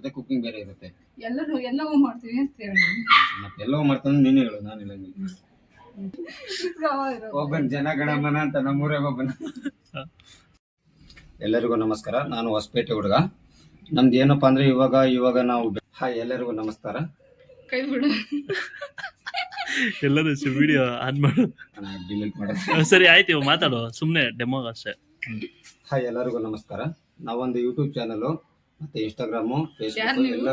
ಇರುತ್ತೆ, ಕುಕಿಂಗ್ ಬೇರೆ ಇರುತ್ತೆ. ಎಲ್ಲವೂ ಮಾಡ್ತೀವಿ ಅಂತ ಹೇಳಿ ಮತ್ತೆ ಎಲ್ಲವೂ ಮಾಡ್ತಾನೆ ನೀನೇ ಹೇಳು, ನಾನು ಹೇಳಂಗಿಲ್ಲ. ಒಬ್ಬನ್ ಜನಗಣಮನ ಅಂತ ನಮ್ಮೂರೇ ಒಬ್ಬನ. ಎಲ್ಲರಿಗೂ ನಮಸ್ಕಾರ. ನಾನು ಹೊಸಪೇಟೆ ಹುಡುಗ. ನಮ್ದು ಏನಪ್ಪಾ ಅಂದ್ರೆ ಇವಾಗ ನಾವು ಹಾಯ್ ಎಲ್ಲರಿಗೂ ನಮಸ್ಕಾರ. ಕೈ ಬಿಡು, ಎಲ್ಲರೂ ವಿಡಿಯೋ ಆನ್ ಮಾಡು. ಡಿಲೀಟ್ ಮಾಡ. ಸರಿ ಆಯ್ತು, ಮಾತಾಡು, ಸುಮ್ನೆ ಡೆಮೋಗ್ ಅಷ್ಟೇ. ಹಾಯ್ ಎಲ್ಲರಿಗೂ ನಮಸ್ಕಾರ. ನಾವೊಂದು ಯೂಟ್ಯೂಬ್ ಚಾನಲ್ ಮತ್ತೆ ಇನ್ಸ್ಟಾಗ್ರಾಮು, ಫೇಸ್ಬುಕ್ ಎಲ್ಲ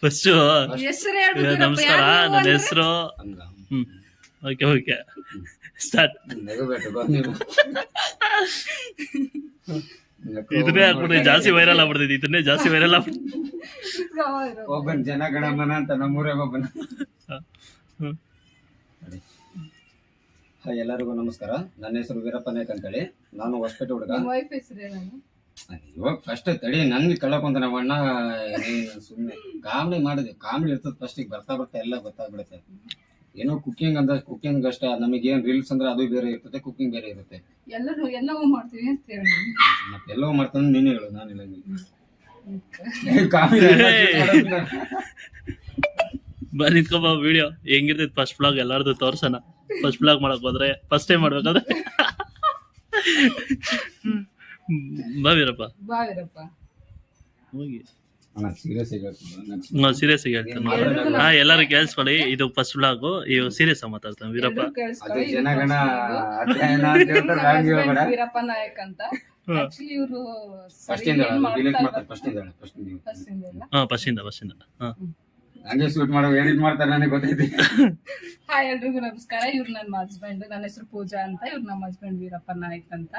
ಫಸ್ಟ್ ನಮಸ್ಕಾರ, ನನ್ನ ಹೆಸರು. Okay okay start. ಇದನ್ನೇ ಹಾಕ್ಬಿಟ್ಟು ಜಾಸ್ತಿ ವೈರಲ್ ಆಗ್ಬಿಡ್ತೈತಿ. ಇದನ್ನೇ ಜಾಸ್ತಿ ವೈರಲ್ ಆಗ್ಬಿಡ್ತೈತಿ. ಒಬ್ಬನ್ ಜನಗಣಮನ ಅಂತ ನಮ್ಮೂರೇ ಒಬ್ಬನ. ಹಾಯ್ ಎಲ್ಲರಿಗೂ ನಮಸ್ಕಾರ. ನನ್ನ ಹೆಸರು ವೀರಪ್ಪ ನಾಯ್ಕ ಅಂತೇಳಿ. ನಾನು ಹೊಸಪೇಟೆ ಹುಡುಗ. ಇವಾಗ ಫಸ್ಟ್ ತಡಿ, ನಂಗೆ ಕಳ್ಳಕೊಂತ ನಮ್ಮ ಅಣ್ಣ ಸುಮ್ಮನೆ ಕಾಮಿಡಿ ಮಾಡಿದ್ವಿ. ಕಾಮಿಡಿ ಇರ್ತದೆ ಫಸ್ಟಿಗೆ, ಬರ್ತಾ ಎಲ್ಲ ಗೊತ್ತಾಗ್ಬಿಡುತ್ತೆ. ಏನೋ ಕುಕಿಂಗ್ ಅಂತ ಕುಕಿಂಗ್ ಅಷ್ಟೇ. ನಮಗೇನ್ ರೀಲ್ಸ್ ಅಂದ್ರೆ ಅದು ಬೇರೆ ಇರ್ತದೆ, ಕುಕಿಂಗ್ ಬೇರೆ ಇರುತ್ತೆ. ಎಲ್ಲವೂ ಮಾಡ್ತೀವಿ ಅಂತ ಹೇಳಿ ಮತ್ತೆ ಎಲ್ಲವೂ ಮಾಡ್ತಾನೆ ನೀನೇ ಹೇಳು, ನಾನು ಹೇಳಂಗಿಲ್ಲ. ಕಾಮಿಡಿ ಬರೀ ನಿಂತ್ಕೊಬ ವಿಡಿಯೋ ಹೆಂಗಿರ್ತೈತಿ. ಫಸ್ಟ್ ಬ್ಲಾಗ್ ಎಲ್ಲಾರ್ದು ತೋರ್ಸೋಣ. ಫಸ್ಟ್ ಬ್ಲಾಗ್ ಮಾಡಕ್ ಹೋದ್ರೆ ಫಸ್ಟ್ ಟೈಮ್ ಮಾಡ್ಬೇಕಾದ್ರೆ ಬಾವಿರಪ್ಪ ಹೋಗಿ ಸೀರಿಯಸ್ ಸೀರಿಯಸ್ ಆಗಿ ಹೇಳ್ತಾನೆ. ಎಲ್ಲರೂ ಕೇಳಿಸ್ಕೊಳ್ಳಿ, ಇದು ಫಸ್ಟ್ ಬ್ಲಾಗು. ಇವ್ ಸೀರಿಯಸ್ ಆಗಿ ಮಾತಾಡ್ತಾನೆ ವೀರಪ್ಪ. ಜನಗಣ ವೀರಪ್ಪ ನಾಯಕ್ ಅಂತ. ಆಕ್ಚುಲಿ ಇವರು ಫಸ್ಟ್ ಹಂಗೆ ಶೂಟ್ ಮಾಡೋ ಎಡಿಟ್ ಮಾಡ್ತಾರೆ, ನನಗೆ ಗೊತ್ತೈತಿ. ಹಾಯ್ ಎಲ್ರಿಗೂ ನಮಸ್ಕಾರ. ಇವ್ರು ನನ್ನ ಹಸ್ಬೆಂಡ್. ನನ್ನ ಹೆಸರು ಪೂಜಾ ಅಂತ. ಇವ್ರು ನಮ್ಮ ಹಸ್ಬೆಂಡ್ ವೀರಪ್ಪ ನಾಯ್ಕ್ ಅಂತ.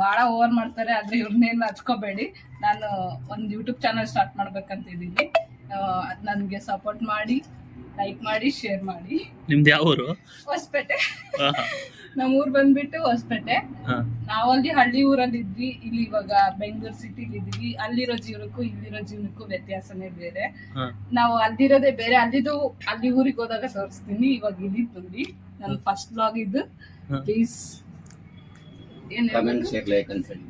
ಬಹಳ ಓವರ್ ಮಾಡ್ತಾರೆ, ಆದ್ರೆ ಇವ್ರನ್ನೇನು ಹಚ್ಕೋಬೇಡಿ. ನಾನು ಒಂದು ಯೂಟ್ಯೂಬ್ ಚಾನಲ್ ಸ್ಟಾರ್ಟ್ ಮಾಡ್ಬೇಕಂತ ಇದ್ದೀನಿ. ಅದ್ ನನ್ಗೆ ಸಪೋರ್ಟ್ ಮಾಡಿ, ಲೈಕ್ ಮಾಡಿ, ಶೇರ್ ಮಾಡಿ. ನಿಮ್ದು ಯಾವ ಊರು? ಹೊಸಪೇಟೆ. ನಮ್ಮ ಊರ್ ಬಂದ್ಬಿಟ್ಟು ಹೊಸಪೇಟೆ. ನಾವಲ್ಲಿ ಹಳ್ಳಿ ಊರಲ್ಲಿ ಇದ್ವಿ. ಇಲ್ಲಿ ಇವಾಗ ಬೆಂಗಳೂರು ಸಿಟಿಲಿ ಇದೀವಿ. ಅಲ್ಲಿರೋ ಜೀವನಕ್ಕೂ ಇಲ್ಲಿರೋ ಜೀವನಕ್ಕೂ ವ್ಯತ್ಯಾಸನೇ ಬೇರೆ. ನಾವು ಅಲ್ಲಿರೋದೇ ಬೇರೆ. ಅಲ್ಲಿ ಊರಿಗೆ ಹೋದಾಗ ತೋರಿಸ್ತೀನಿ. ಇವಾಗ ಇಲ್ಲಿ ನೋಡಿ ನನ್ನ ಫಸ್ಟ್ ಬ್ಲಾಗ್ ಇದು. ಪ್ಲೀಸ್ ಕಮೆಂಟ್, ಶೇರ್, ಲೈಕ್ ಅಂತ ಹೇಳಿ.